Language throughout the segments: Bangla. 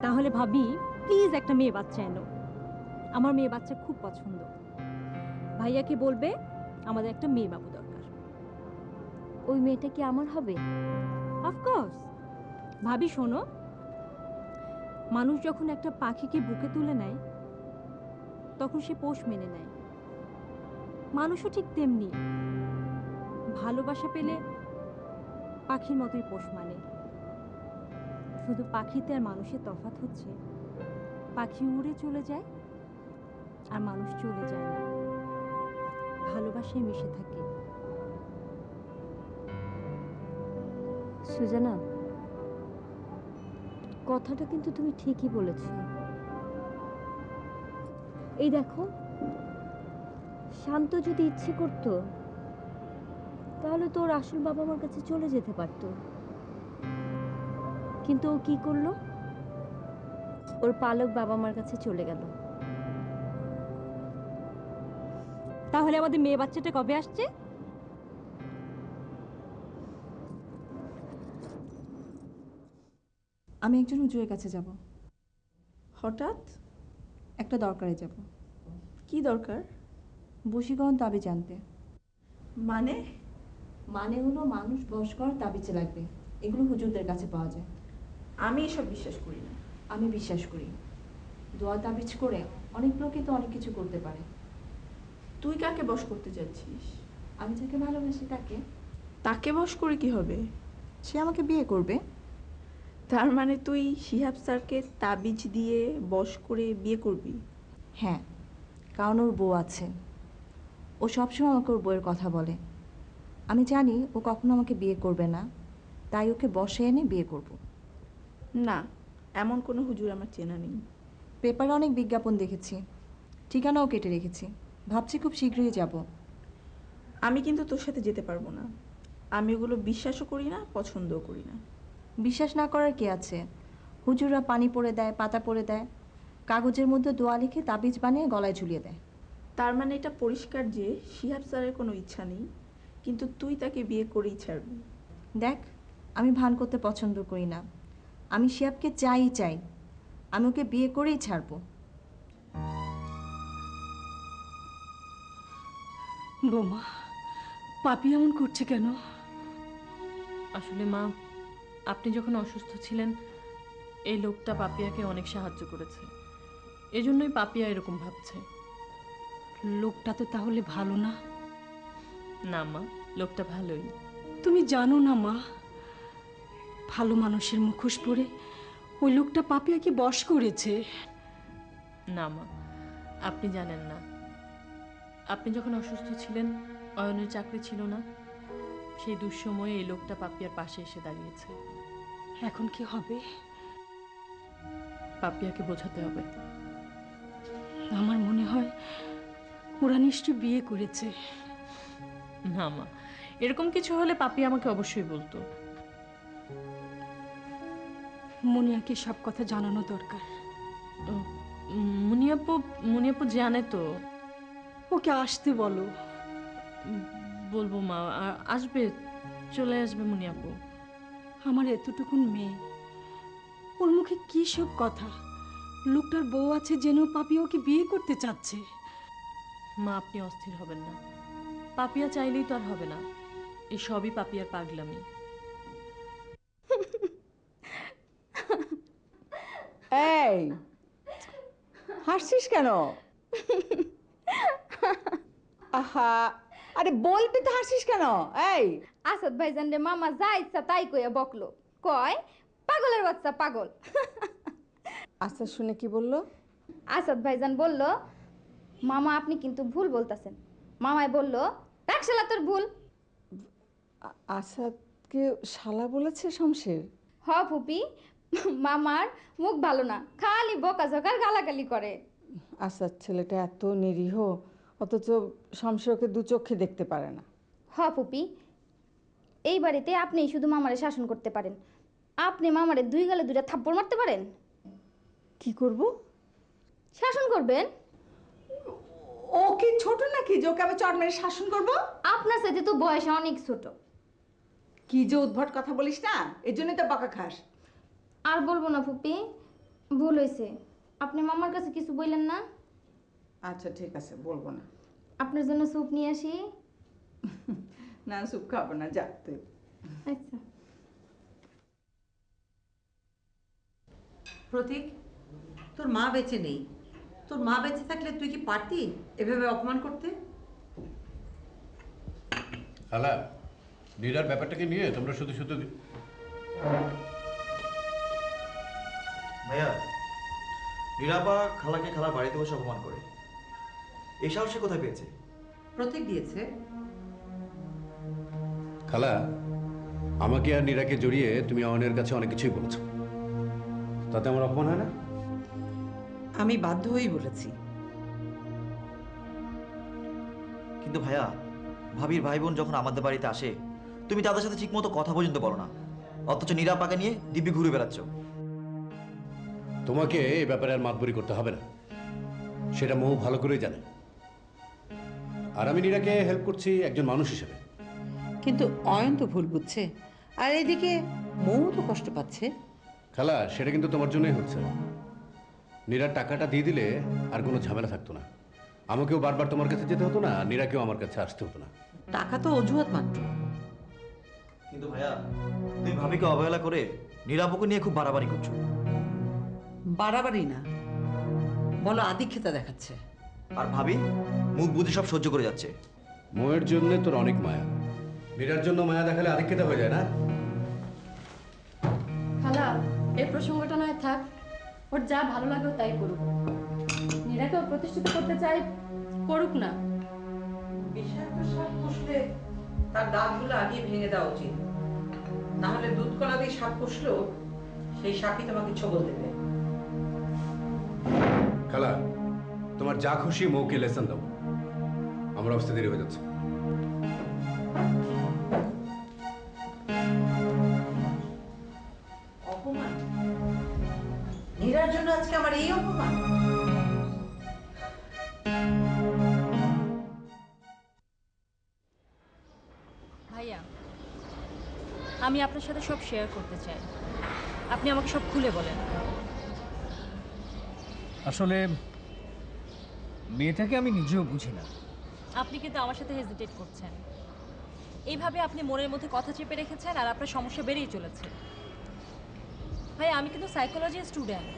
তাহলে ভাবি প্লিজ একটা মেয়ে বাচ্চা এনো, আমার মেয়ে বাচ্চা খুব পছন্দ। ভাইয়াকে বলবে আমাদের একটা মেয়ে বাবু দরকার। ওই মেয়েটা কি আমার হবে? অফকোর্স। ভাবি শোনো, মানুষ যখন একটা পাখিকে বুকে তুলে নেয় তখন সে পোষ মেনে নেয়। মানুষও ঠিক তেমনি, ভালোবাসা পেলে পাখির মতোই পোষ মানে। শুধু পাখিতে আর মানুষের তফাৎ হচ্ছে পাখি উড়ে চলে যায় আর মানুষ চলে যায় না, ভালোবাসায় মিশে থাকে। সুজানা, কথাটা কিন্তু তুমি ঠিকই বলেছ। এই দেখো, শান্ত যদি ইচ্ছে করতো তাহলে তোর আসল বাবা মার কাছে চলে যেতে পারতো, কিন্তু ও কি করলো? ওর পালক বাবা মার কাছে চলে গেল। তাহলে আমাদের মেয়ে বাচ্চাটা কবে আসছে? আমি একজন হুজুরের কাছে যাব। হঠাৎ? একটা দরকারে যাব। কি দরকার? বশীকরণ তাবিজ আনতে। মানে? মানে হলো মানুষ বশ করার তাবিজ লাগবে, এগুলো হুজুরদের কাছে পাওয়া যায়। আমি এসব বিশ্বাস করি না। আমি বিশ্বাস করি। দোয়া তাবিজ করে অনেক লোকই তো অনেক কিছু করতে পারে। তুই কাকে বশ করতে যাচ্ছিস? আমি যাকে ভালোবাসি তাকে। তাকে বশ করে কি হবে? সে আমাকে বিয়ে করবে। তার মানে তুই শিহাব স্যারকে তাবিজ দিয়ে বশ করে বিয়ে করবি? হ্যাঁ, কারণ ওর বউ আছে। ও সবসময় আমাকে ওর বউয়ের কথা বলে। আমি জানি ও কখনো আমাকে বিয়ে করবে না, তাই ওকে বশে এনে বিয়ে করব। না, এমন কোনো হুজুর আমার চেনা নেই। পেপারে অনেক বিজ্ঞাপন দেখেছি, ঠিকানাও কেটে রেখেছি। ভাবছি খুব শীঘ্রই যাব। আমি কিন্তু তোর সাথে যেতে পারবো না। আমি ওগুলো বিশ্বাসও করি না, পছন্দও করি না। বিশ্বাস না করার কি আছে? হুজুররা পানি পড়ে দেয়, পাতা পড়ে দেয়, কাগজের মধ্যে দোয়া লিখে তাবিজ বানিয়ে গলায় ঝুলিয়ে দেয়। তার মানে এটা পরিষ্কার যে শিহাব স্যারের কোনো ইচ্ছা নেই, কিন্তু তুই তাকে বিয়ে করেই ছাড়বি। দেখ, আমি ভান করতে পছন্দ করি না। আমি শিহাবকে চাই চাই, আমি ওকে বিয়ে করেই ছাড়বো। বৌমা, পাপি এমন করছে কেন? আসলে মা, আপনি যখন অসুস্থ ছিলেন এই লোকটা পাপিয়াকে অনেক সাহায্য করেছে, এজন্যই পাপিয়া এরকম ভাবছে। লোকটা তো তাহলে ভালো না? না মা, লোকটা ভালোই। তুমি জানো না মা, ভালো মানুষের মুখোশ পরে ওই লোকটা পাপিয়াকে বশ করেছে। না মা, আপনি জানেন না। আপনি যখন অসুস্থ ছিলেন, অয়নের চাকরি ছিল না, সেই দুঃসময়ে এই লোকটা পাপিয়ার পাশে এসে দাঁড়িয়েছে। এখন কি হবে? পাপিয়াকে বোঝাতে হবে। আমার মনে হয় ওরা নিশ্চয় বিয়ে করেছে। না মা, এরকম কিছু হলে পাপিয়া আমাকে অবশ্যই বলতো। মুনিয়াকে সব কথা জানানো দরকার। মুনিয়াপু, মুনিয়াপু জানে তো। ওকে আসতে বলো। বলবো মা, আসবে, চলে আসবে মুনিয়াপু। আমার এতটুকুন মেয়ে, ওর মুখে কি সব কথা! লোকটার বউ আছে জেনেও পাপিয়া ওকে বিয়ে করতে চাচ্ছে। মা, আপনি অস্থির হবেন না। পাপিয়া চাইলেই তো আর হবে না। এই সবই পাপিয়ার পাগলামি। এই হাসছিস কেন? আহা, আরে বলবি তো, হাসছিস কেন? এই আসাদ ভাইজান রে মামা যা ইচ্ছা তাই কইয়া বকলো, কয় পাগলের বাচ্চা পাগল। আচ্ছা, শুনে কি বললো? আসাদ ভাইজান বলল, মামা আপনি কিন্তু ভুল বলতেছেন। মামাই বলল, দেখ শালা তোর ভুল। আসাদকে শালা বলেছে শমশের? হ ফুপি, মামার মুখ ভালো না, খালি বকাঝকার গালাগালি করে। আসাদ ছেলেটা এত নিরীহ, অথচ শমশেরকে দু চোখে দেখতে পারে না। হ ফুপি, এই বাড়িতে আপনি শুধু মামারে শাসন করতে পারেন। আপনি মামারে দুই গালে দুইটা থাপ্পড় মারতে পারেন। কি করব? শাসন করবেন। ও কি ছোট নাকি যে ওকে আমি চড় মেরে শাসন করব? আপনার সাথে তো বয়সে অনেক ছোট। কি যে উদ্ভট কথা বলিস না, এর জন্যই তো বকা খাস। আর বলবো না ফুপি, ভুল হয়েছে। আপনি মামার কাছে কিছু বললেন না? আচ্ছা ঠিক আছে, বলবো না। আপনার জন্য স্যুপ নিয়ে আসি। না, স্যুপ খাবো না, যা তুই। আচ্ছা। প্রতীক, তোর মা বেঁচে নেই। তোর মা বেঁচে থাকলে তুই কি পারতি এভাবে অপমান করতে? খালা, নীরার ব্যাপারটাকে নিয়ে তোমরা শুধু শুধু ভাইয়া, নীরাপা খালাকে খালার বাড়িতে বসে অপমান করে। এই সাহস সে কোথায় পেয়েছে? প্রতীক দিয়েছে। খালা, আমাকে আর নীরাকে জড়িয়ে তুমি অয়নের কাছে অনেক কিছুই বলেছো, তাতে আমার অপমান হয় না? আমি বাধ্য হয়েই বলেছি। কিন্তু ভাইয়া, ভাবির ভাই বোন যখন আমাদের বাড়িতে আসে, তুমি তাদের সাথে ঠিকমতো কথা পর্যন্ত বলো না, অথচ নীরাপাকে নিয়ে দিব্যি ঘুরে বেড়াচ্ছ। তোমাকে এই ব্যাপারে আর মাতবরি করতে হবে না, সেটা মৌ ভালো করেই জানে। আর আমি নীরাকে হেল্প করছি একজন মানুষ হিসেবে। কিন্তু অয়ন তো ভুল বুঝছে, আর এদিকে মৌ তো কষ্ট পাচ্ছে। খালা, সেটা কিন্তু তোমার জন্যই হচ্ছে। নীরার টাকাটা দিয়ে দিলে আর কোনো ঝামেলা থাকতো না, আমাকেও বারবার তোমার কাছে যেতে হতো না, আর নীরাকেও আমার কাছে আসতে হতো না। টাকা তো অজুহাত মাত্র। কিন্তু ভাইয়া, তুমি ভাবিকে অবহেলা করে নীরাপাকে নিয়ে খুব বাড়াবাড়ি করছো। বাড়াবাড়ি না, বলো আধিক্যতা দেখাচ্ছে। আর ভাবি মুখ বুঝে সব সহ্য করে যাচ্ছে। মৌয়ের জন্য তোর অনেক মায়া, নীরার জন্য মায়া দেখালে আধিক্যতা হয়ে যায় না? খালা, এই প্রসঙ্গটা নয় থাক, ওর যা ভালো লাগে ও তাই করুক। নীরাকেও প্রতিষ্ঠিত করতে চাই, করুক না। বিষাক্ত সাপ পুষলে তার দাঁতগুলো আগে ভেঙে দেওয়া উচিত, না হলে দুধ কলা দিয়ে সাপ পুষলেও সেই সাপই তোমাকে ছবল দেবে। খালা, তোমার যা খুশি মৌকে লেসন দাও, আমার অবস্থা দেরি হয়ে যাচ্ছে। অপমান? নীরার জন্য আজকে আমার এই অপমান? ভাইয়া, আমি আপনার সাথে সব শেয়ার করতে চাই, আপনি আমাকে সব খুলে বলেন। আসলে মেয়েটাকে আমি নিজেও বুঝি না। আপনি কিন্তু আমার সাথে হেজিটেট করছেন। এইভাবে আপনি মনের মধ্যে কথা চেপে রেখেছেন আর আপনার সমস্যা বেড়েই চলেছে। ভাই, আমি কিন্তু সাইকোলজি স্টুডেন্ট,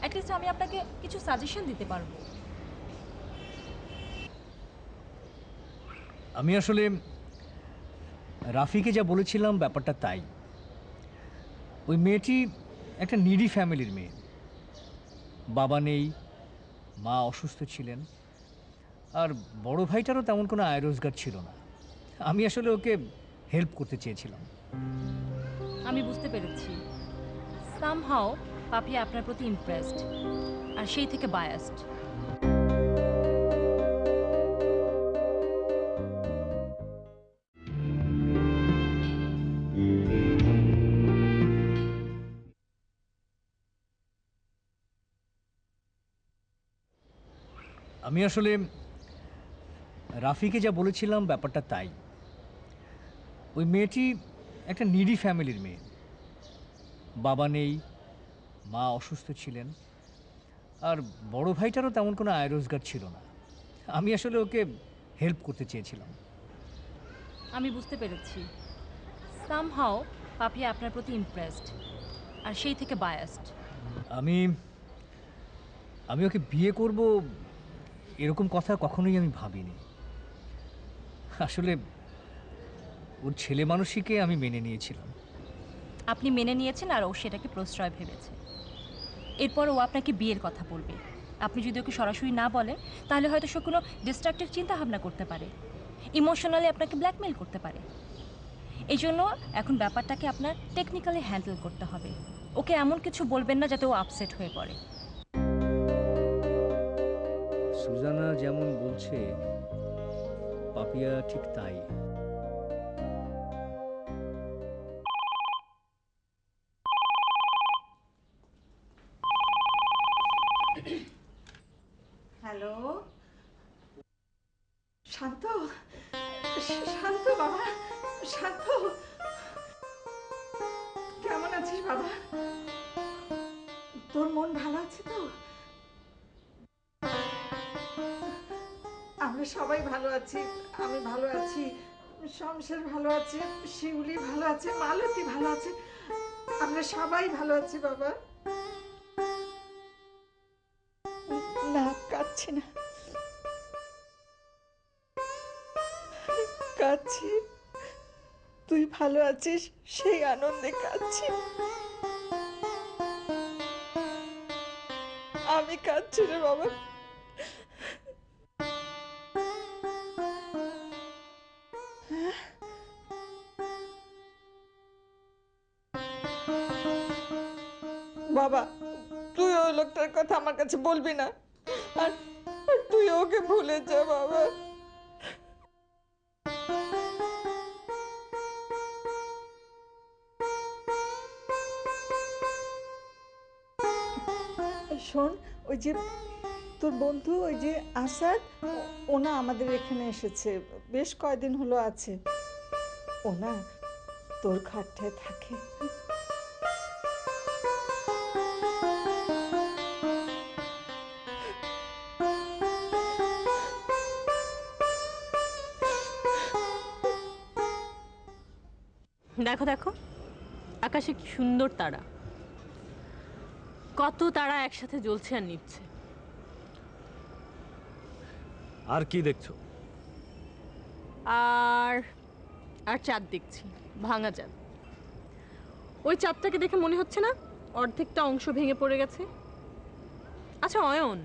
অ্যাটলিস্ট আমি আপনাকে কিছু সাজেশন দিতে পারবো। আমি আসলে রাফিকে যা বলেছিলাম ব্যাপারটা তাই। ওই মেয়েটি একটা নিডি ফ্যামিলির মেয়ে, বাবা নেই, মা অসুস্থ ছিলেন, আর বড় ভাইটারও তেমন কোনো আয় রোজগার ছিল না। আমি আসলে ওকে হেল্প করতে চেয়েছিলাম। আমি বুঝতে পেরেছি, সামহাও পাপিয়া আপনার প্রতি ইমপ্রেসড আর সেই থেকে বায়াসড। আমি আসলে রাফিকে যা বলেছিলাম ব্যাপারটা তাই। ওই মেয়েটি একটা নিডি ফ্যামিলির মেয়ে, বাবা নেই, মা অসুস্থ ছিলেন, আর বড় ভাইটারও তেমন কোনো আয় রোজগার ছিল না। আমি আসলে ওকে হেল্প করতে চেয়েছিলাম। আমি বুঝতে পেরেছি, সামহাও পাপিয়া আপনার প্রতি ইমপ্রেসড আর সেই থেকে বায়াসড। আমি আমি ওকে বিয়ে করব এরকম কথা কখনোই আমি ভাবিনি। আসলে ওর ছেলে মানুষীকে আমি মেনে নিয়েছিলাম। আপনি মেনে নিয়েছেন আর ও সেটাকে প্রশ্রয় ভেবেছে। এরপর ও আপনাকে বিয়ের কথা বলবে। আপনি যদি ওকে সরাসরি না বলেন তাহলে হয়তো সে কোনো ডিস্ট্রাকটিভ চিন্তা ভাবনা করতে পারে, ইমোশনালি আপনাকে ব্ল্যাকমেল করতে পারে। এই জন্য এখন ব্যাপারটাকে আপনার টেকনিক্যালি হ্যান্ডেল করতে হবে। ওকে এমন কিছু বলবেন না যাতে ও আপসেট হয়ে পড়ে। সুজানা যেমন বলছে পাপিয়া ঠিক তাই। হ্যালো, শান্ত, শান্ত বাবা, শান্ত, কেমন আছিস বাবা? তোর মন ভালো আছে তো? আমরা সবাই ভালো আছি, আমি ভালো আছি, শমশের ভালো আছে, শিউলি ভালো আছে, মালতী ভালো আছে, আমরা সবাই ভালো আছি বাবা। না, কাঁদছি না, কাঁদছি তুই ভালো আছিস সেই আনন্দে কাঁদছি। আমি কাঁদছি রে বাবা। বাবা, তুই ওই লোকটার কথা আমার কাছে বলবি না, আর তুই ওকে ভুলে যা বাবা। শোন, ওই যে তোর বন্ধু ওই যে আসাদ, ওনা আমাদের এখানে এসেছে, বেশ কয়দিন হলো আছে। ওনা তোর ঘরটায় থাকে। দেখো দেখো, আকাশে কি সুন্দর তারা, কত তারা একসাথে জ্বলছে আর নিচ্ছে। আর কি দেখছো? আর আর চাঁদ দেখছি, ভাঙা চাঁদ। ওই চাঁদটাকে দেখে মনে হচ্ছে না অর্ধেকটা অংশ ভেঙে পড়ে গেছে? আচ্ছা অয়ন,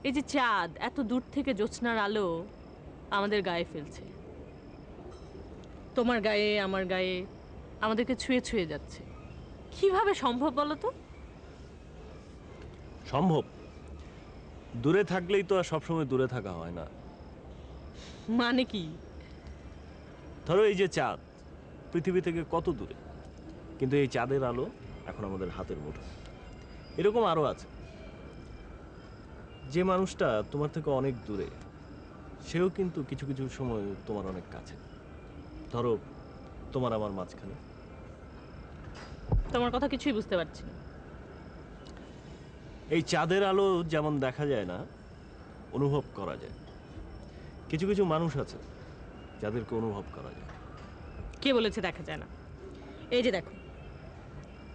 এই যে চাঁদ এত দূর থেকে জ্যোৎস্নার আলো আমাদের গায়ে ফেলছে, তোমার গায়ে আমার গায়ে, আমাদেরকে ছুঁয়ে ছুঁয়ে যাচ্ছে, কিভাবে সম্ভব বলো তো? সম্ভব, দূরে থাকলেই তো আর সবসময় দূরে থাকা হয় না। মানে কি? ধরো এই যে চাঁদ পৃথিবী থেকে কত দূরে, কিন্তু এই চাঁদের আলো এখন আমাদের হাতের মুঠো। এরকম আরো আছে, যে মানুষটা তোমার থেকে অনেক দূরে সেও কিন্তু কিছু কিছু সময় তোমার অনেক কাছে। ধরো তোমার আমার মাঝখানে। তোমার কথা কিছুই বুঝতে পারছি না। এই চাঁদের আলো যেমন দেখা যায় না, অনুভব করা যায়। কিছু কিছু মানুষ আছে যাদেরকে অনুভব করা যায়। কে বলেছে দেখা যায় না? এই যে দেখো,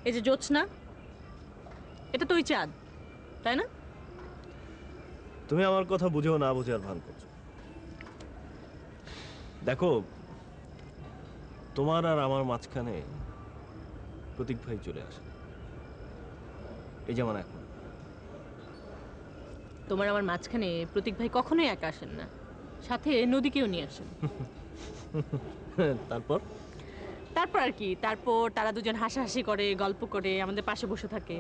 এই যে জ্যোৎস্না, এটা তো ওই চাঁদ, তাই না? তুমি আমার কথা বুঝেও না বুঝে আর ভান করছো। দেখো, তোমার আর আমার মাঝখানে প্রতীক ভাই চলে আসে, এই যেমন এখন। তোমার আমার মাঝখানে প্রতীক ভাই কখনোই একা আসেন না, সাথে নদীকেও নিয়ে আসেন। তারপর তারপর আর কি, তারপর তারা দুজন হাসাহাসি করে, গল্প করে, আমাদের পাশে বসে থাকে।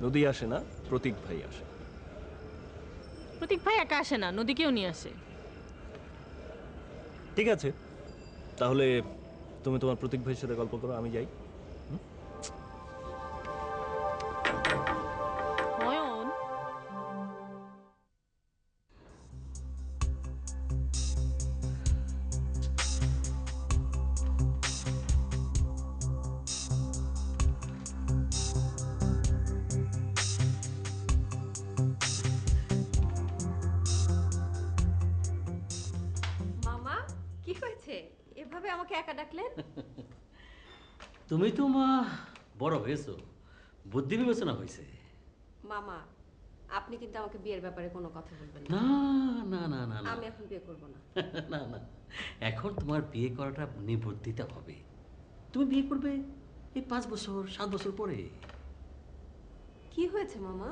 নদী আসে না, প্রতীক ভাই আসে। প্রতীক ভাই একা আসে না, নদীকেও নিয়ে আসে। ঠিক আছে, তাহলে তুমি তোমার প্রতীক ভাইয়ের সাথে গল্প করো, আমি যাই। অয়ন, মামা, কি হয়েছে এভাবে আমাকে একা ডাকলেন? তুমি তো মা বড় হয়েছো, বুদ্ধি বিবেচনা হয়েছে। মামা, আপনি কিন্তু আমাকে বিয়ের ব্যাপারে কোনো কথা বলবেন না না না না না আমি এখন বিয়ে করব না। না না, এখন তোমার বিয়ে করাটা নিবর্তিতে হবে। তুমি বিয়ে করবে এই 5 বছর 7 বছর পরে। কি হয়েছে মামা?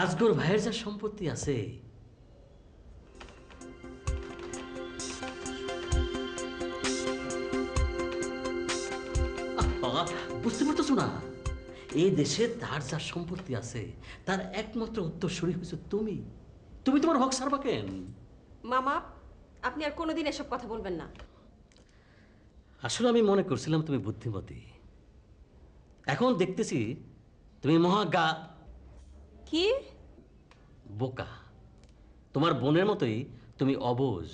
আজগর ভাইয়ের যা সম্পত্তি আছে, বুঝতে পারতেছো না? এই দেশে তার যা সম্পত্তি আছে তার একমাত্র উত্তরসূরি হয়েছে তুমি। তুমি তোমার হক ছাড়বা কেন? মামা, আপনি আর কোনোদিন এসব কথা বলবেন না। আসলে আমি মনে করছিলাম তুমি বুদ্ধিমতী, এখন দেখতেছি তুমি মহাগা কি বোকা। তোমার বোনের মতোই তুমি অবুঝ,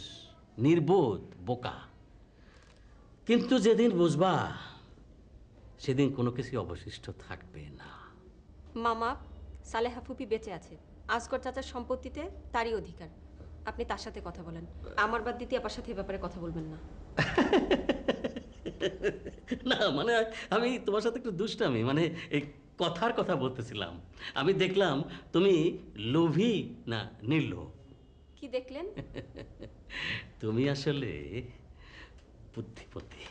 নির্বোধ, বোকা। কিন্তু যেদিন বুঝবা সেদিন কোনো কিছুই অবশিষ্ট থাকবে না। মামা, সালেহা ফুপি বেঁচে আছে। আজগর চাচার সম্পত্তিতে তারই অধিকার। আপনি তার সাথে কথা বলেন। আমার বাদ দিতে আপার সাথে এ ব্যাপারে কথা বলবেন না। না মানে আমি তোমার সাথে একটু দুষ্টামি, মানে এই কথার কথা বলতেছিলাম। আমি দেখলাম তুমি লোভী না নির্লোভ। কি দেখলেন? তুমি আসলে বুদ্ধিপতি।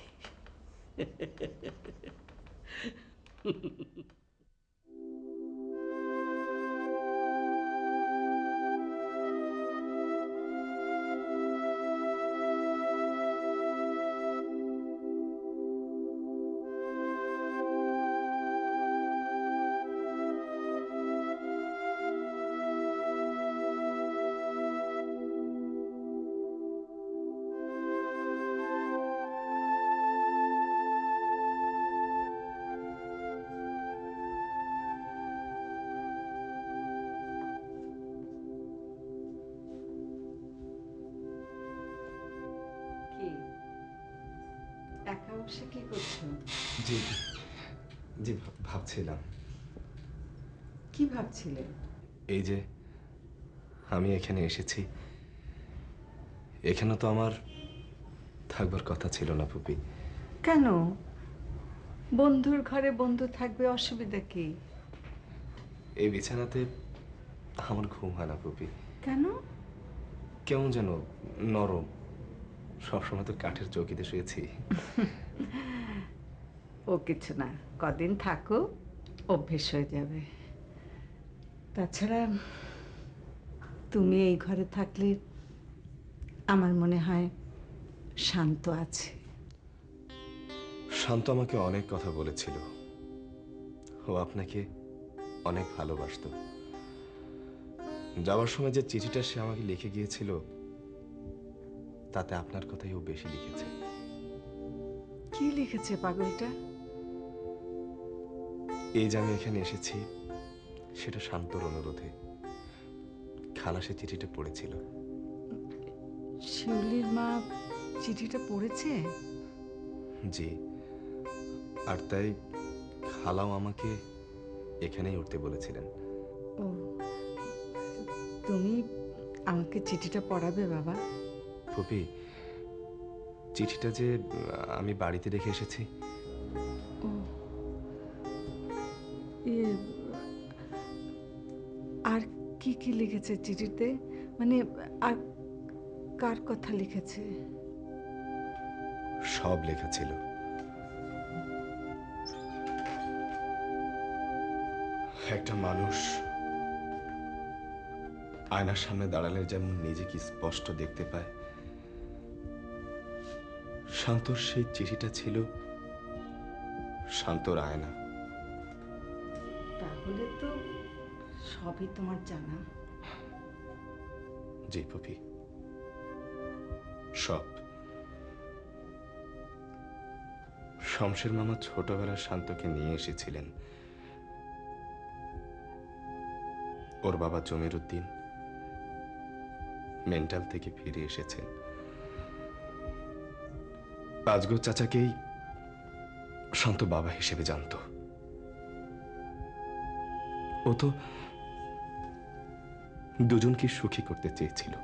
কি একা বসে কি করছো? জি জি ভাবছিলাম। কি ভাবছিলে? এই যে আমি এখানে এসেছি, এখানে তো আমার থাকবার কথা ছিল না ফুপি। কেন? বন্ধুর ঘরে বন্ধু থাকবে, অসুবিধা কি? এই বিছানাতে আমার ঘুম হয় না ফুপি। কেন? কেমন যেন নরম, সবসময় তো কাঠের চৌকিতে শুয়েছি। ও কিছু না, কদিন থাকো, অভ্যেস হয়ে যাবে। তাছাড়া তুমি এই ঘরে থাকলে আমার মনে হয় শান্ত আছে। শান্ত আমাকে অনেক কথা বলেছিল, ও আপনাকে অনেক ভালোবাসতো। যাওয়ার সময় যে চিঠিটা সে আমাকে লিখে গিয়েছিল তাতে আপনার কথাই ও বেশি লিখেছে। কি লিখেছে পাগলটা? এই যে আমি এখানে এসেছি সেটা শান্তর অনুরোধে। খালা সে চিঠিটা পড়েছিল। শিউলির মা চিঠিটা পড়েছে? জি, আর তাই খালাও আমাকে এখানেই উঠতে বলেছিলেন। ও, তুমি আমাকে চিঠিটা পড়াবে বাবা? ফুপি, চিঠিটা যে আমি বাড়িতে রেখে এসেছি। ও, ইয়ে, আর কি কি লিখেছে চিঠিতে? মানে আর কার কথা লিখেছে? সব লেখা ছিল। একটা মানুষ আয়নার সামনে দাঁড়ালে যেমন নিজেকে স্পষ্ট দেখতে পায়, শান্তর সেই চিঠিটা ছিল শান্তর আয়না। তাহলে তো সবই তোমার জানা। জি ফুপি, সব। শমশের মামা ছোটবেলার শান্তকে নিয়ে এসেছিলেন। ওর বাবা জমির উদ্দিন মেন্টাল থেকে ফিরে এসেছেন। আজগর চাচাকেই শান্ত বাবা হিসেবে জানত। ও তো দুজনকে সুখী করতে চেয়েছিল,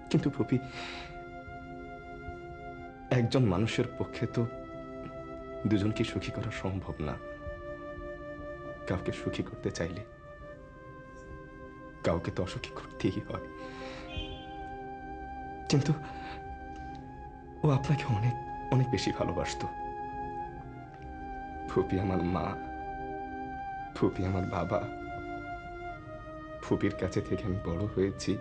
কিন্তু ফুপি একজন মানুষের পক্ষে তো দুজনকে সুখী করা সম্ভব না। কাউকে সুখী করতে চাইলে কাউকে তো অসুখী করতেই হয়। কিন্তু ও আপনাকে অনেক অনেক বেশি ভালোবাসতো। ফুপি আমার মা, ফুপি আমার বাবা, ফুপির কাছে থেকে আমি বড় হয়েছি।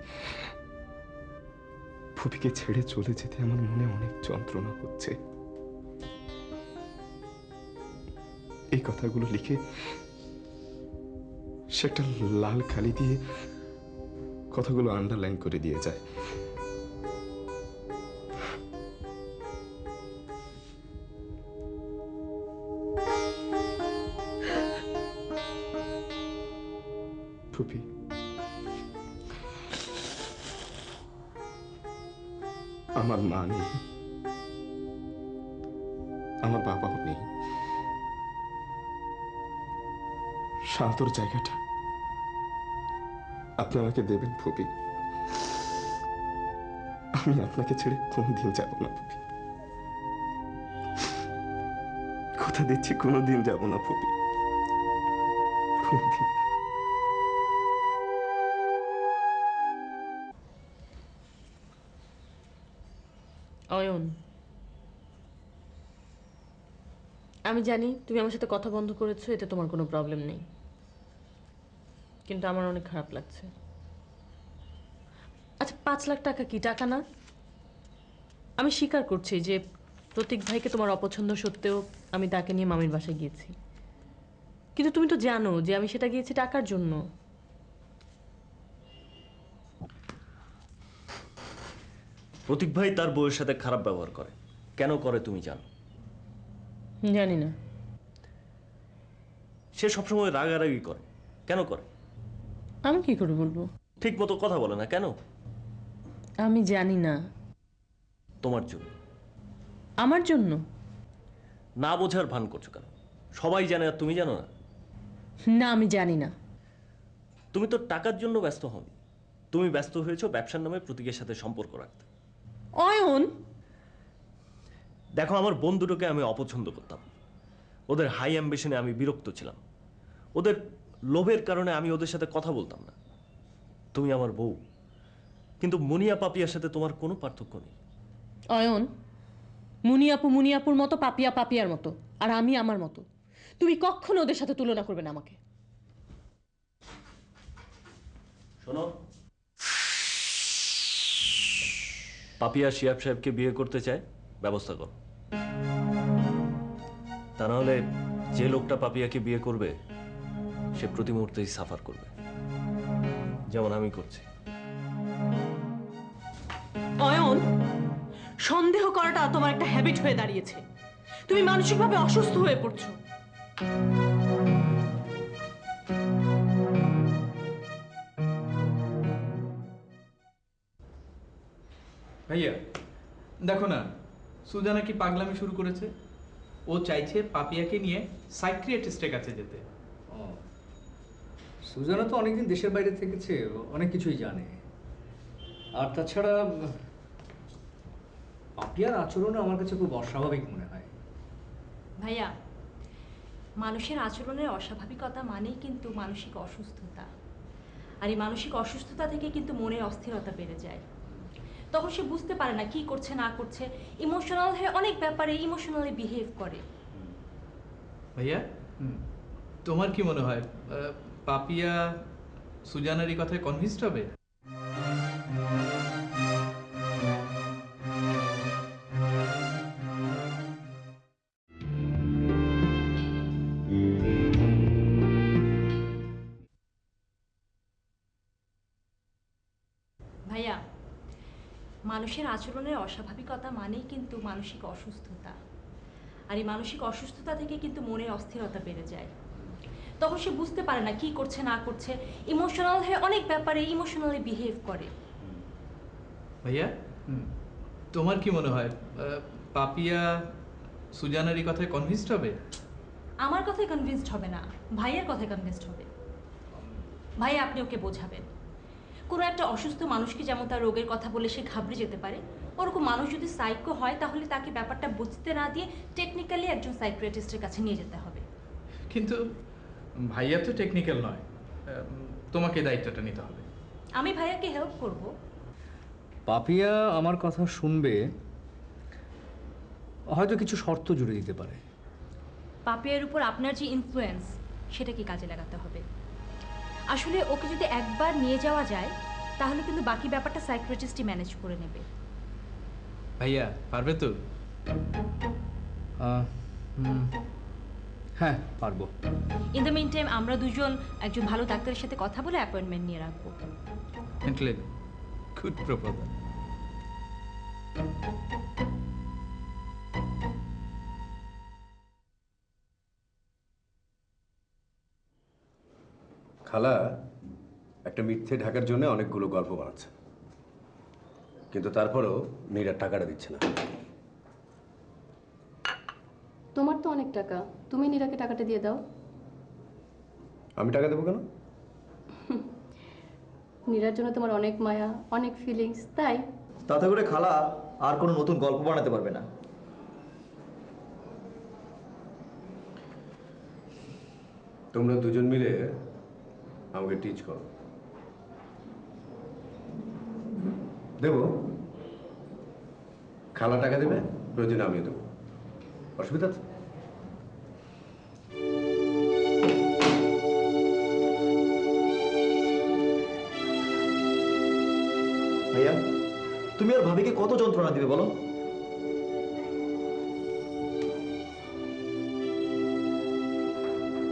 ফুপিকে ছেড়ে চলে যেতে আমার মনে অনেক যন্ত্রণা হচ্ছে। এই কথাগুলো লিখে সে একটা লাল কালি দিয়ে কথাগুলো আন্ডারলাইন করে দিয়ে যায়। ফুপি, আমার মা নেই, আমার বাবাও নেই। শান্তর জায়গাটা আপনি আমাকে দেবেন ফুপি। আমি আপনাকে ছেড়ে কোনদিন যাব না ফুপি, কথা দিচ্ছি কোনোদিন যাব না ফুপি, কোনদিন। অয়ন, আমি জানি তুমি আমার সাথে কথা বন্ধ করেছো, এতে তোমার কোনো প্রবলেম নেই, কিন্তু আমার অনেক খারাপ লাগছে। আচ্ছা 5 লাখ টাকা কি টাকা না? আমি স্বীকার করছি যে প্রতীক ভাইকে তোমার অপছন্দ সত্ত্বেও আমি তাকে নিয়ে মামির বাসায় গিয়েছি, কিন্তু তুমি তো জানো যে আমি সেটা গিয়েছি টাকার জন্য। প্রতীক ভাই তার বউয়ের সাথে খারাপ ব্যবহার করে, কেন করে তুমি জানো? জানি না। সে সবসময় রাগারাগি করে, কেন করে? আমি কি করে বলবো? ঠিক মতো কথা বলে না কেন? আমি জানি না। তোমার জন্য। আমার জন্য? না বোঝার ভান করছো কেন? সবাই জানে আর তুমি জানো না? না, আমি জানি না। তুমি তো টাকার জন্য ব্যস্ত হওনি, তুমি ব্যস্ত হয়েছো ব্যবসার নামে প্রতীকের সাথে সম্পর্ক রাখতে। অয়ন, দেখো, আমার বন্ধুটাকে আমি অপছন্দ করতাম, ওদের হাই অ্যাম্বিশনে আমি বিরক্ত ছিলাম, ওদের লোভের কারণে আমি ওদের সাথে কথা বলতাম না। তুমি আমার বউ, কিন্তু মুনিয়া পাপিয়ার সাথে তোমার কোনো পার্থক্য নেই। অয়ন, মুনিয়াপুর মতো, পাপিয়া পাপিয়ার মতো, আর আমি আমার মতো। তুমি কখনো ওদের সাথে তুলনা করবে না আমাকে। শোনো, পাপিয়া শিয়াব সাহেবকে বিয়ে করতে চায়, ব্যবস্থা করো। তা নাহলে যে লোকটা পাপিয়াকে বিয়ে করবে সে প্রতি মুহূর্তেই সাফার করবে, যেমন আমি করছি। অয়ন, সন্দেহ করাটা তোমার একটা হ্যাবিট হয়ে দাঁড়িয়েছে। তুমি মানসিকভাবে অসুস্থ হয়ে পড়ছো। ভাইয়া দেখো না, সুজানা কি পাগলামি শুরু করেছে। ও চাইছে পাপিয়াকে নিয়ে সাইকিয়াট্রিস্টের কাছে যেতে। সুজানা তো অনেকদিন দেশের বাইরে থেকেছে, অনেক কিছুই জানে। আর তাছাড়া পাপিয়ার আচরণ আমার কাছে খুব অস্বাভাবিক মনে হয়। ভাইয়া, মানুষের আচরণের অস্বাভাবিকতা মানেই কিন্তু মানসিক অসুস্থতা, আর এই মানসিক অসুস্থতা থেকে কিন্তু মনের অস্থিরতা বেড়ে যায়। তখন সে বুঝতে পারে না কি করছে না করছে, ইমোশনাল হয়ে অনেক ব্যাপারে ইমোশনালি বিহেভ করে। ভাইয়া তোমার কি মনে হয় পাপিয়া সুজানার এই কথায় কনভিন্সড হবে? ভাইয়া, মানুষের আচরণের অস্বাভাবিকতা মানেই কিন্তু মানসিক অসুস্থতা, আর এই মানসিক অসুস্থতা থেকে কিন্তু মনের অস্থিরতা বেড়ে যায়। তখন সে বুঝতে পারে না কি করছে না করছে, ইমোশনাল হয়ে অনেক ব্যাপারে ইমোশনালি বিহেভ করে। ভাইয়া তোমার কি মনে হয় পাপিয়া সুজানার এই কথায় কনভিন্সড হবে? আমার কথায় কনভিন্সড হবে না, ভাইয়ের কথায় কনভিন্সড হবে। ভাই, আপনি ওকে বোঝাবেন। কোনো একটা অসুস্থ মানুষকে যেমন তার রোগের কথা বলে সে ঘাবড়ে যেতে পারে, ওরকম মানুষ যদি সাইকো হয় তাহলে তাকে ব্যাপারটা বুঝতে না দিয়ে টেকনিক্যালি একজন সাইকিয়াট্রিস্টের কাছে নিয়ে যেতে হবে। কিন্তু ভাইয়া তো টেকনিক্যাল নয়, তোমাকে দায়িত্বটা নিতে হবে। আমি ভাইয়াকে হেল্প করব। পাপিয়া আমার কথা শুনবে, হয়তো কিছু শর্ত জুড়ে দিতে পারে। পাপিয়ার উপর আপনার যে ইনফ্লুয়েন্স সেটা কি কাজে লাগাতে হবে। আসলে ওকে যদি একবার নিয়ে যাওয়া যায় তাহলে কিন্তু বাকি ব্যাপারটা সাইকিয়াট্রিস্টই ম্যানেজ করে নেবে। ভাইয়া পারবে তো? হ্যাঁ, পারবো। ইন দ্য মিন টাইম আমরা দুজন একজন ভালো ডাক্তারের সাথে কথা বলে অ্যাপয়েন্টমেন্ট নিয়ে রাখবো। Good proposal. খালা একটা মিথ্যে ঢাকার জন্য অনেকগুলো গল্প বানাচ্ছে, কিন্তু তারপরেও নীরা টাকাটা দিচ্ছে না। তোমার তো অনেক টাকা, তুমি নীরাকে টাকাটা দিয়ে দাও। আমি টাকা দেবো কেন? নীরার জন্য তোমার অনেক মায়া, অনেক ফিলিংস, তাই। তাতে করে খালা আর কোনো নতুন গল্প বানাতে পারবে না। তোমরা দুজন মিলে আমাকে টিচ করো। দেবো, খালা টাকা দেবে, প্রয়োজনে আমিও দেবো। অসুবিধা আছে? ভাইয়া, তুমি আর ভাবিকে কত যন্ত্রণা দিবে বলো?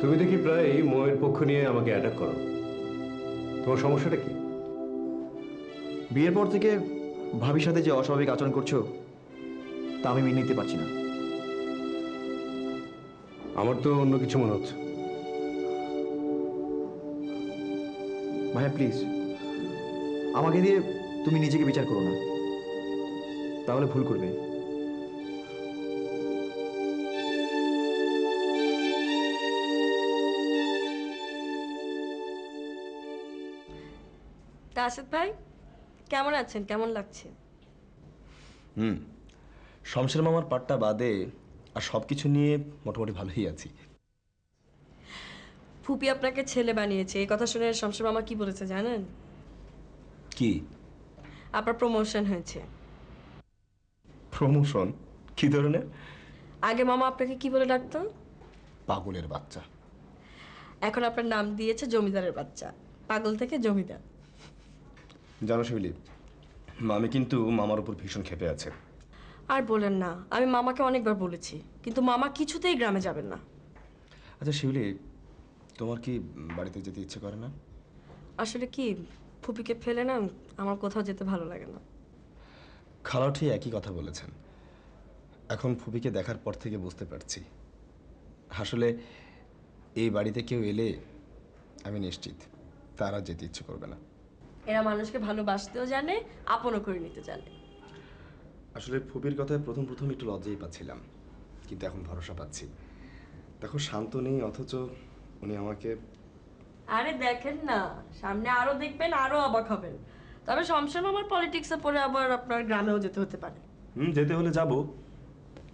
তুমি দেখি প্রায় ময়ের পক্ষ নিয়ে আমাকে অ্যাটাক করো। তোমার সমস্যাটা কি? বিয়ের পর থেকে ভাবির সাথে যে অস্বাভাবিক আচরণ করছো তা আমি মেনে নিতে পারছি না। আমার তো অন্য কিছু মনে হচ্ছে। ভাইয়া প্লিজ, আমাকে দিয়ে তুমি নিজেকে বিচার করো না, তাহলে ভুল করবে। তা আসাদ ভাই কেমন আছেন? কেমন লাগছে? শমশের মামার পাটটা বাদে আর সবকিছু নিয়ে মোটামুটি ভালোই আছি। ফুপি আপনাকে ছেলে বানিয়েছে, এই কথা শুনে শমশের মামা কি বলেছে জানেন? কি? আপনার প্রমোশন হয়েছে। প্রমোশন? কি ধরনের? আগে মামা আপনাকে কি বলে ডাকতো? পাগলের বাচ্চা। এখন আপনার নাম দিয়েছে জমিদারের বাচ্চা। পাগল থেকে জমিদার। জানো শিউলি, মামি কিন্তু মামার উপর ভীষণ ক্ষেপে আছে। আর বলেন না, আমি মামাকে অনেকবার বলেছি, কিন্তু মামা কিছুতেই গ্রামে যাবেন না। আচ্ছা শিউলি, তোমার কি বাড়িতে যেতে ইচ্ছে করে না? আসলে কি, ফুপিকে ফেলে না আমার কোথাও যেতে ভালো লাগে না। খালাও ঠিক একই কথা বলেছেন। এখন ফুপিকে দেখার পর থেকে বুঝতে পারছি, আসলে এই বাড়িতে কেউ এলে আমি নিশ্চিত তারা যেতে ইচ্ছে করবে না। এরা মানুষকে ভালোবাসতেও জানে, আপনও করে নিতে জানে। আসলে ফুপির কথায় প্রথম একটু লজ্জাই পাচ্ছিলাম, কিন্তু এখন ভরসা পাচ্ছি। দেখো, শান্ত নেই, অথচ উনি আমাকে... আরে দেখেন না, সামনে আরো দেখবেন, আরো অবাক হবেন। তবে শমশের মামার পলিটিক্সে পড়ে আবার আপনার গ্রামেও যেতে হতে পারে। যেতে হলে যাব,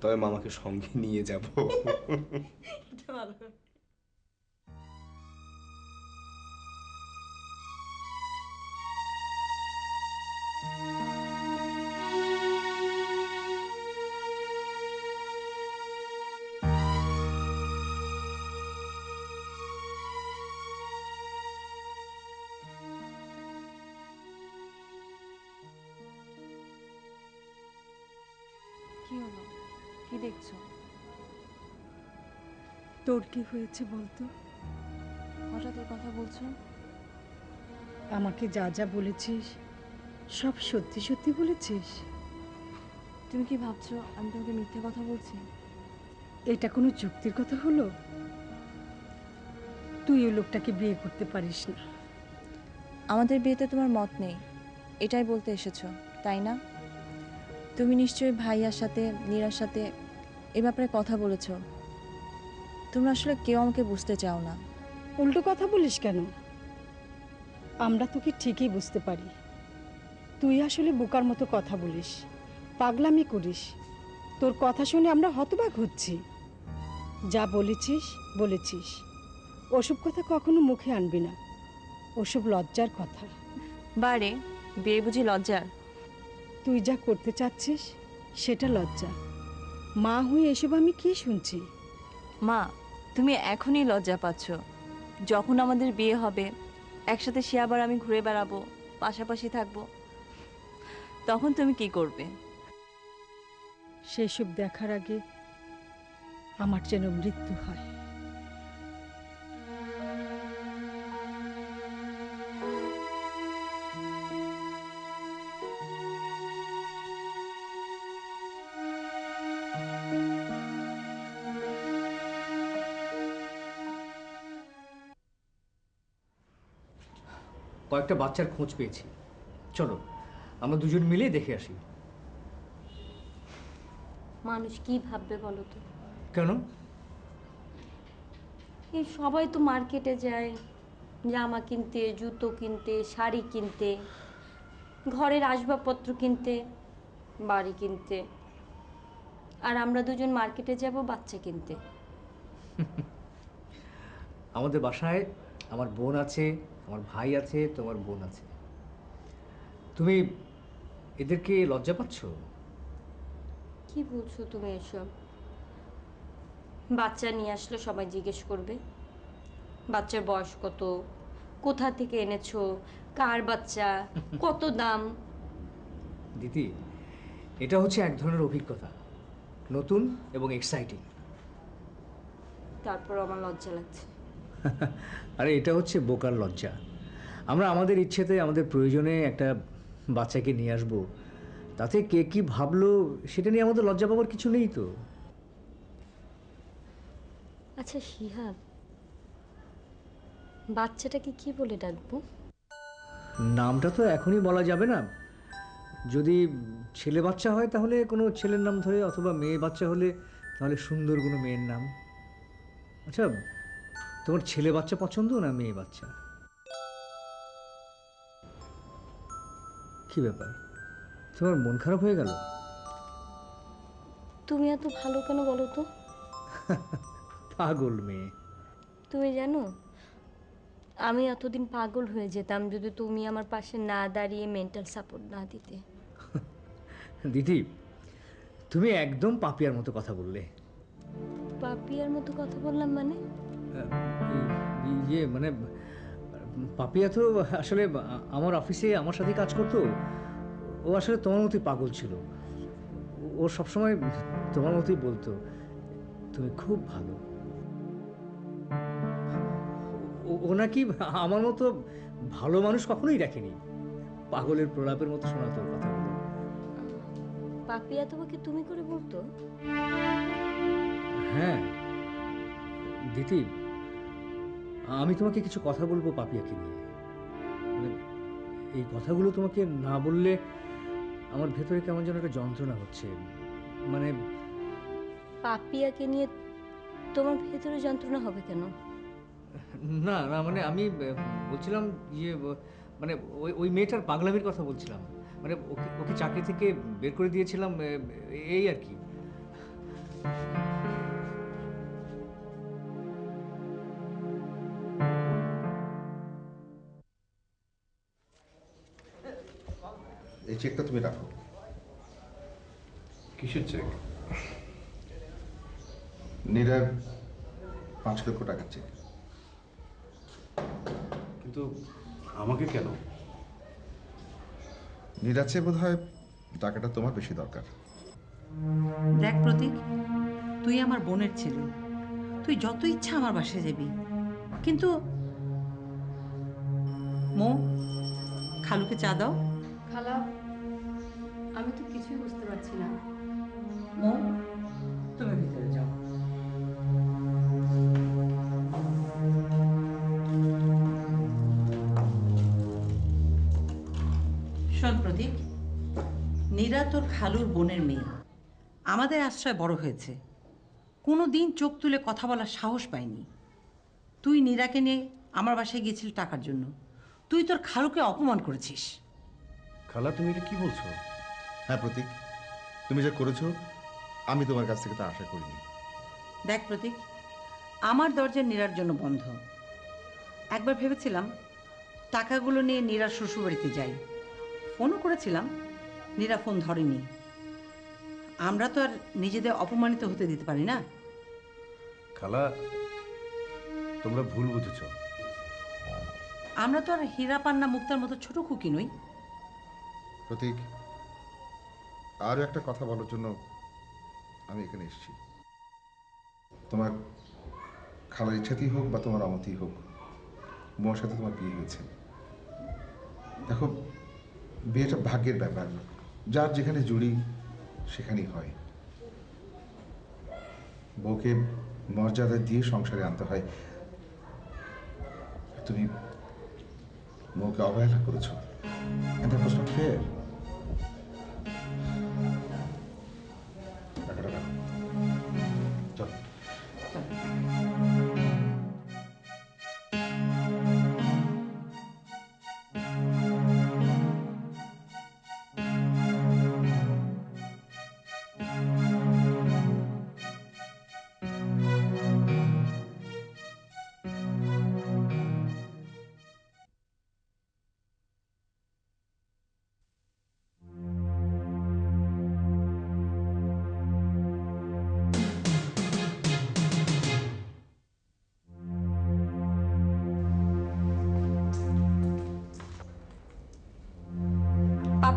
তবে মামাকে সঙ্গে নিয়ে যাব। এটা ভালো। কি হলো? কি দেখছো? তোর কি হয়েছে বলতো? হঠাৎ এই কথা বলছো? আমাকে যা যা বলেছিস সব সত্যি সত্যি বলেছিস? তুমি কি ভাবছো আমি তোমাকে মিথ্যে কথা বলছি? এটা কোনো যুক্তির কথা হলো? তুই ওই লোকটাকে বিয়ে করতে পারিস না। আমাদের বিয়েতে তোমার মত নেই, এটাই বলতে এসেছো তাই না? তুমি নিশ্চয়ই ভাইয়ার সাথে, নীরার সাথে এ ব্যাপারে কথা বলেছো। তোমরা আসলে কেউ আমাকে বুঝতে চাও না। উল্টো কথা বলিস কেন? আমরা তোকে ঠিকই বুঝতে পারি। তুই আসলে বোকার মতো কথা বলিস, পাগলামি করিস। তোর কথা শুনে আমরা হতবাক হচ্ছি। যা বলেছিস বলেছিস, ওসব কথা কখনো মুখে আনবি না, ওসব লজ্জার কথা। বারে, বিয়ে বুঝি লজ্জার? তুই যা করতে চাচ্ছিস সেটা লজ্জা। মা হয়ে এসব আমি কি শুনছি? মা, তুমি এখনই লজ্জা পাচ্ছ। যখন আমাদের বিয়ে হবে, একসাথে সে আবার আমি ঘুরে বেড়াবো, পাশাপাশি থাকবো, তখন তুমি কি করবে? সেসব দেখার আগে আমার যেন মৃত্যু হয়। কয়েকটা বাচ্চার খোঁজ পেয়েছি, চলো আমরা দুজন মিলে দেখে আসি। মানুষ কি ভাববে বলো তো? কেন? এই সবাই তো মার্কেটে যায় জামা কিনতে, জুতো কিনতে, শাড়ি কিনতে, ঘরের আসবাবপত্র কিনতে, বাড়ি কিনতে। আর আমরা দুজন মার্কেটে যাব বাচ্চা কিনতে। আমাদের বাসায় আমার বোন আছে, আমার ভাই আছে, তোমার বোন আছে। তুমি এদেরকে লজ্জা পাচ্ছ? কি বলছো তুমি এসব? বাচ্চা নিয়ে আসলে সবাই জিজ্ঞেস করবে বাচ্চার বয়স কত, কোথা থেকে এনেছো, কার বাচ্চা, কত দাম। দিদি, এটা হচ্ছে এক ধরনের অভিজ্ঞতা, নতুন এবং এক্সাইটিং। তারপর আমার লজ্জা লাগছে। আরে এটা হচ্ছে বোকার লজ্জা। আমরা আমাদের ইচ্ছেতে আমাদের প্রয়োজনে একটা বাচ্চাকে নিয়ে আসবো, তাতে কে কি ভাবলো সেটা নিয়ে আমাদের লজ্জা পাওয়ার কিছু নেই তো। আচ্ছা শিহাব, বাচ্চাটাকে কি বলে ডাকবো? নামটা তো এখনই বলা যাবে না। যদি ছেলে বাচ্চা হয় তাহলে কোনো ছেলের নাম ধরে, অথবা মেয়ে বাচ্চা হলে তাহলে সুন্দর কোনো মেয়ের নাম। আচ্ছা, তোমার ছেলে বাচ্চা পছন্দ না মেয়ে বাচ্চা? কি ব্যাপার, তোমার মন খারাপ হয়ে গেল? তুমি এত ভালো কেন বলো তো? পাগল মেয়ে। তুমি জানো, আমি এতদিন পাগল হয়ে যেতাম যদি তুমি আমার পাশে না দাঁড়িয়ে মেন্টাল সাপোর্ট না দিতে। দিদি, তুমি একদম পাপিয়ার মতো কথা বললে। পাপিয়ার মতো কথা বললাম মানে? ইয়ে মানে পাপিয়া তো আসলে আমার অফিসে আমার সাথে কাজ করতো। ও আসলে তোমার মতোই পাগল ছিল। ও সবসময় তোমার মতোই বলতো তুমি খুব ভালো। ও নাকি আমার মতো ভালো মানুষ কখনোই দেখেনি। পাগলের প্রলাপের মতো শোনাতো ওর কথাগুলো। পাপিয়া তোমাকে তুমি করে বলতো? হ্যাঁ দিদি, আমি তোমাকে কিছু কথা বলবো পাপিয়াকে নিয়ে। মানে এই কথাগুলো তোমাকে না বললে আমার ভেতরে কেমন যেন একটা যন্ত্রণা হচ্ছে। মানে পাপিয়াকে নিয়ে তোমার ভেতরে যন্ত্রণা হবে কেন? না না, মানে আমি বলছিলাম ইয়ে মানে ওই মেয়েটার পাগলামির কথা বলছিলাম। মানে ওকে চাকরি থেকে বের করে দিয়েছিলাম, এই আর কি। এই চেকটা তুমি রাখো। কিসের চেক? নীরার 5 লক্ষ টাকার চেক। কিন্তু আমাকে কেন? নীরার চেয়ে বোধ হয় টাকাটা তোমার বেশি দরকার। দেখ প্রতীক, তুই আমার বোনের ছেলে, তুই যত ইচ্ছা আমার বাসায় যাবি, কিন্তু মো, খালুকে চা দাও। খালা, আমি তো কিছুই বুঝতে পারছি না। মো, তুমি ভিতরে যাও। শোন প্রতীক, নীরা তোর খালুর বোনের মেয়ে, আমাদের আশ্রয় বড় হয়েছে, কোনো দিন চোখ তুলে কথা বলার সাহস পায়নি। তুই নীরাকে নিয়ে আমার বাসায় গিয়েছিলি টাকার জন্য, তুই তোর খালুকে অপমান করেছিস। খালা, তুমি এটা কি বলছো? হ্যাঁ প্রতীক, তুমি যা করেছো আমি তোমার কাছ থেকে তা আশা করিনি। দেখ প্রতীক, আমার দরজা নীরার জন্য বন্ধ। একবার ভেবেছিলাম টাকাগুলো নিয়ে নীরার শ্বশুরবাড়িতে যাই, ফোনও করেছিলাম, নীরা ফোন ধরেনি। আমরা তো আর নিজেদের অপমানিত হতে দিতে পারি না। খালা, তোমরা ভুল বুঝেছ। আমরা তো আর হীরা পান্না মুক্তার মতো ছোট খুকি নই। প্রতীক, আরও একটা কথা বলার জন্য আমি এখানে এসেছি। তোমার খালার ইচ্ছাতেই হোক বা তোমার অমতেই হোক, মোর সাথে তোমার বিয়ে হয়েছে। দেখো, বিয়েটা ভাগ্যের ব্যাপার, যার যেখানে জুড়ি সেখানেই হয়। বউকে মর্যাদা দিয়ে সংসারে আনতে হয়। তুমি বউকে অবহেলা করেছো, and that was not fair. টাকাটা রাখো। চল।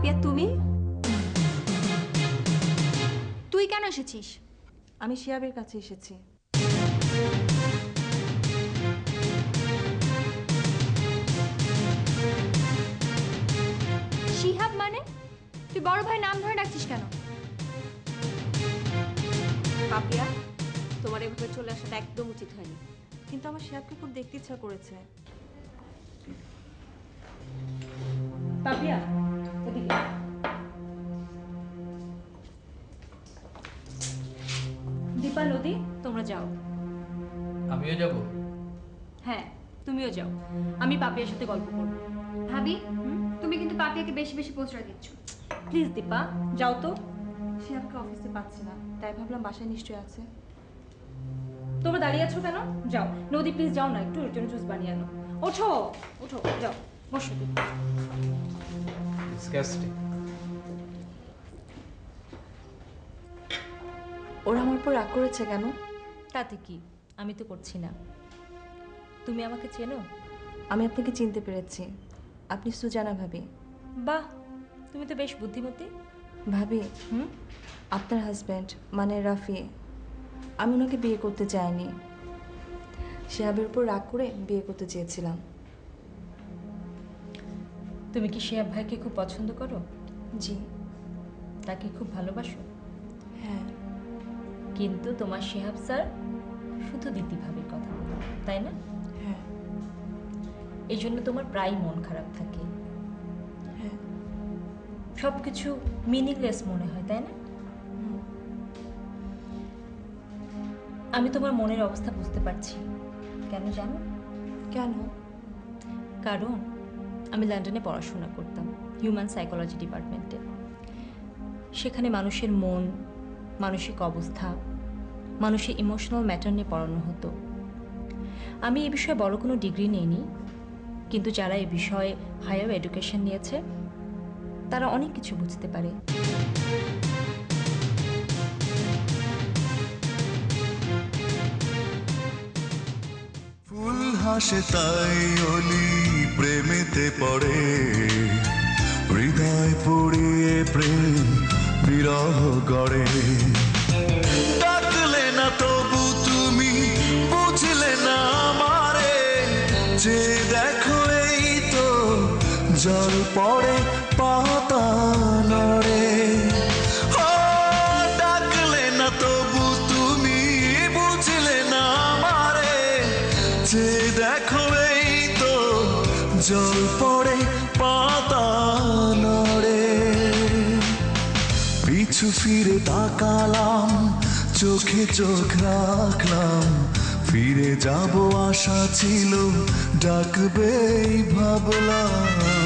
পাপিয়া তুমি? তুই কেন এসেছিস? আমি শিহাবের কাছে এসেছি। শিহাব মানে? তুই বড় ভাই নাম ধরে ডাকছিস কেন? পাপিয়া, তোমার এভাবে চলে আসাটা একদম উচিত হয়নি। কিন্তু আমার শিহাবকে খুব দেখতে ইচ্ছা করেছে। পাপিয়া, এদিকে। দীপা, নদী, তোমরা যাও। আমিও যাব। হ্যাঁ, তুমিও যাও। আমি পাপিয়ার সাথে গল্প করব। ভাবি, তুমি কিন্তু পাপিয়াকে বেশি বেশি প্রশ্রয় দিচ্ছ। প্লিজ দীপা, যাও তো। শিহাবকে অফিসে পাচ্ছি না, তাই ভাবলাম বাসায় নিশ্চয়ই আছে। তোমরা দাঁড়িয়ে আছো কেন? যাও। নদী, প্লিজ যাও না, একটু এর জন্য জুস বানিয়ে আনো। ওঠো, ওঠো, যাও, বসো। ডিসকাস্টিং। ওরা আমার উপর রাগ করেছে কেন? তাতে কি, আমি তো করছি না। তুমি আমাকে চেনো? আমি আপনাকে চিনতে পেরেছি, আপনি সুজানা ভাবি। বাহ, তুমি তো বেশ বুদ্ধিমতী। ভাবি, আপনার হাজব্যান্ড মানে রাফি, আমি ওনাকে বিয়ে করতে চাইনি, শিহাবের উপর রাগ করে বিয়ে করতে চেয়েছিলাম। তুমি কি শিহাব ভাইকে খুব পছন্দ করো? জি। তাকে খুব ভালোবাসো? হ্যাঁ। কিন্তু তোমার শিহাব স্যার শুধু দিতি ভাবির কথা বলে, তাই না? হ্যাঁ। এই জন্য তোমার প্রায় মন খারাপ থাকে। হ্যাঁ। সব কিছু মিনিংলেস মনে হয়, তাই না? আমি তোমার মনের অবস্থা বুঝতে পারছি। কেন জানো? কেন? কারণ আমি লন্ডনে পড়াশোনা করতাম, হিউম্যান সাইকোলজি ডিপার্টমেন্টে। সেখানে মানুষের মন, মানসিক অবস্থা, মানুষের ইমোশনাল ম্যাটার নিয়ে পড়ানো হতো। আমি এই বিষয়ে বড় কোনো ডিগ্রি নেইনি, কিন্তু যারা এই বিষয়ে হায়ার এডুকেশন নিয়েছে তারা অনেক কিছু বুঝতে পারে। ফুল হাসে তাই অলি প্রেমেতে পড়ে, হৃদয় পুড়িয়ে প্রেম বিরহ গড়ে। ডাকলে না তবু তুমি বুঝলে না আমারে, যে দেখো এই তো জল পড়ে পাতা নড়ে। ও ডাকলে না তবু তুমি বুঝলে না আমারে, যে দেখো এই তো জল পড়ে পাতা নড়ে। পিছু ফিরে তাকালাম, চোখে চোখ রাখলাম, ফিরে যাব আশা ছিল, ডাকবেই ভাবলাম।